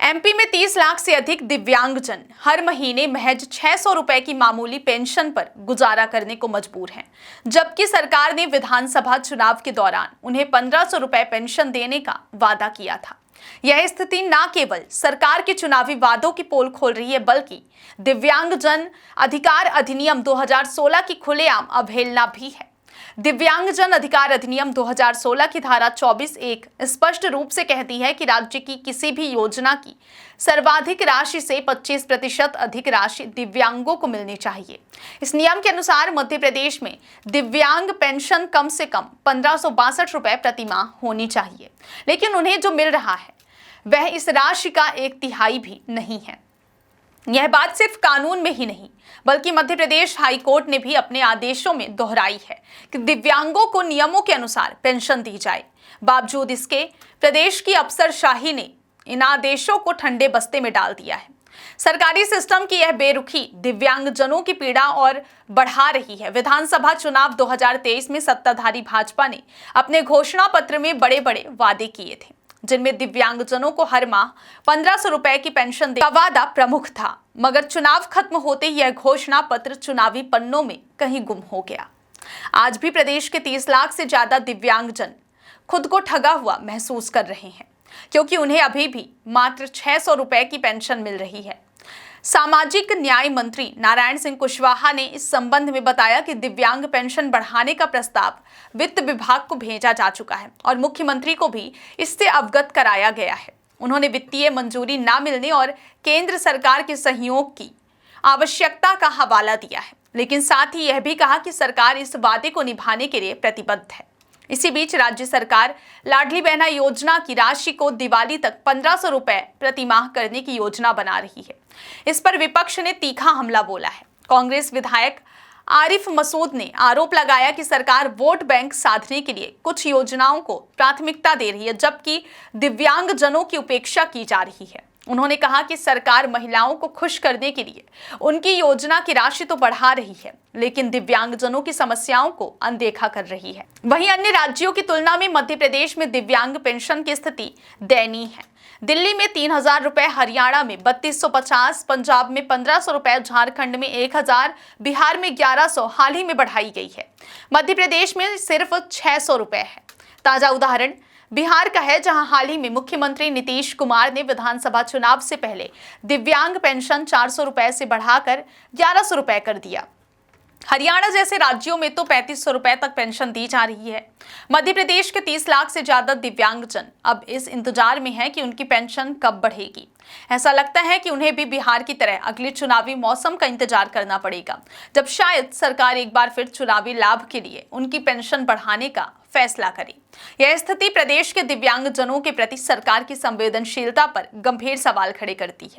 MP में 30 लाख से अधिक दिव्यांगजन हर महीने महज 600 रुपए की मामूली पेंशन पर गुजारा करने को मजबूर हैं, जबकि सरकार ने विधानसभा चुनाव के दौरान उन्हें 1500 रुपए पेंशन देने का वादा किया था। यह स्थिति न केवल सरकार के चुनावी वादों की पोल खोल रही है, बल्कि दिव्यांगजन अधिकार अधिनियम 2016 की खुलेआम अवहेलना भी है। दिव्यांगजन अधिकार अधिनियम 2016 की धारा 24 एक स्पष्ट रूप से कहती है कि राज्य की किसी भी योजना की सर्वाधिक राशि से 25% अधिक राशि दिव्यांगों को मिलनी चाहिए। इस नियम के अनुसार मध्य प्रदेश में दिव्यांग पेंशन कम से कम 1562 रुपए प्रति माह होनी चाहिए, लेकिन उन्हें जो मिल रहा है वह इस राशि का 1/3 भी नहीं है। यह बात सिर्फ कानून में ही नहीं, बल्कि मध्य प्रदेश हाई कोर्ट ने भी अपने आदेशों में दोहराई है कि दिव्यांगों को नियमों के अनुसार पेंशन दी जाए। बावजूद इसके प्रदेश की अफसरशाही ने इन आदेशों को ठंडे बस्ते में डाल दिया है। सरकारी सिस्टम की यह बेरुखी दिव्यांगजनों की पीड़ा और बढ़ा रही है। विधानसभा चुनाव 2023 में सत्ताधारी भाजपा ने अपने घोषणा पत्र में बड़े बड़े वादे किए थे, जिनमें दिव्यांगजनों को हर माह 1500 रुपए की पेंशन देने का वादा प्रमुख था, मगर चुनाव खत्म होते ही यह घोषणा पत्र चुनावी पन्नों में कहीं गुम हो गया। आज भी प्रदेश के 30 लाख से ज्यादा दिव्यांगजन खुद को ठगा हुआ महसूस कर रहे हैं, क्योंकि उन्हें अभी भी मात्र 600 रुपए की पेंशन मिल रही है। सामाजिक न्याय मंत्री नारायण सिंह कुशवाहा ने इस संबंध में बताया कि दिव्यांग पेंशन बढ़ाने का प्रस्ताव वित्त विभाग को भेजा जा चुका है और मुख्यमंत्री को भी इससे अवगत कराया गया है। उन्होंने वित्तीय मंजूरी न मिलने और केंद्र सरकार के सहयोग की आवश्यकता का हवाला दिया है, लेकिन साथ ही यह भी कहा कि सरकार इस वादे को निभाने के लिए प्रतिबद्ध है। इसी बीच राज्य सरकार लाडली बहना योजना की राशि को दिवाली तक 1500 रुपए प्रति माह करने की योजना बना रही है। इस पर विपक्ष ने तीखा हमला बोला है। कांग्रेस विधायक आरिफ मसूद ने आरोप लगाया कि सरकार वोट बैंक साधने के लिए कुछ योजनाओं को प्राथमिकता दे रही है, जबकि दिव्यांगजनों की उपेक्षा की जा रही है। उन्होंने कहा कि सरकार महिलाओं को खुश करने के लिए उनकी योजना की राशि तो बढ़ा रही है, लेकिन दिव्यांगजनों की समस्याओं को अनदेखा कर रही है। वहीं अन्य राज्यों की तुलना में मध्य प्रदेश में दिव्यांग पेंशन की स्थिति दयनीय है। दिल्ली में 3000 रुपए, हरियाणा में 3250, पंजाब में 1500 रुपए, झारखंड में 1000, बिहार में 1100 हाल ही में बढ़ाई गई है। मध्य प्रदेश में सिर्फ 600 रुपए है। ताजा उदाहरण बिहार का है, जहां हाल ही में मुख्यमंत्री नीतीश कुमार ने विधानसभा चुनाव से पहले दिव्यांग पेंशन 400 रुपए से बढ़ाकर 1100 रुपए कर दिया। हरियाणा जैसे राज्यों में तो 3500 रुपए तक पेंशन दी जा रही है। मध्य प्रदेश के 30 लाख से ज्यादा दिव्यांगजन अब इस इंतजार में हैं कि उनकी पेंशन कब बढ़ेगी। ऐसा लगता है कि उन्हें भी बिहार की तरह अगले चुनावी मौसम का इंतजार करना पड़ेगा, जब शायद सरकार एक बार फिर चुनावी लाभ के लिए उनकी पेंशन बढ़ाने का फैसला करे। यह स्थिति प्रदेश के दिव्यांगजनों के प्रति सरकार की संवेदनशीलता पर गंभीर सवाल खड़े करती है।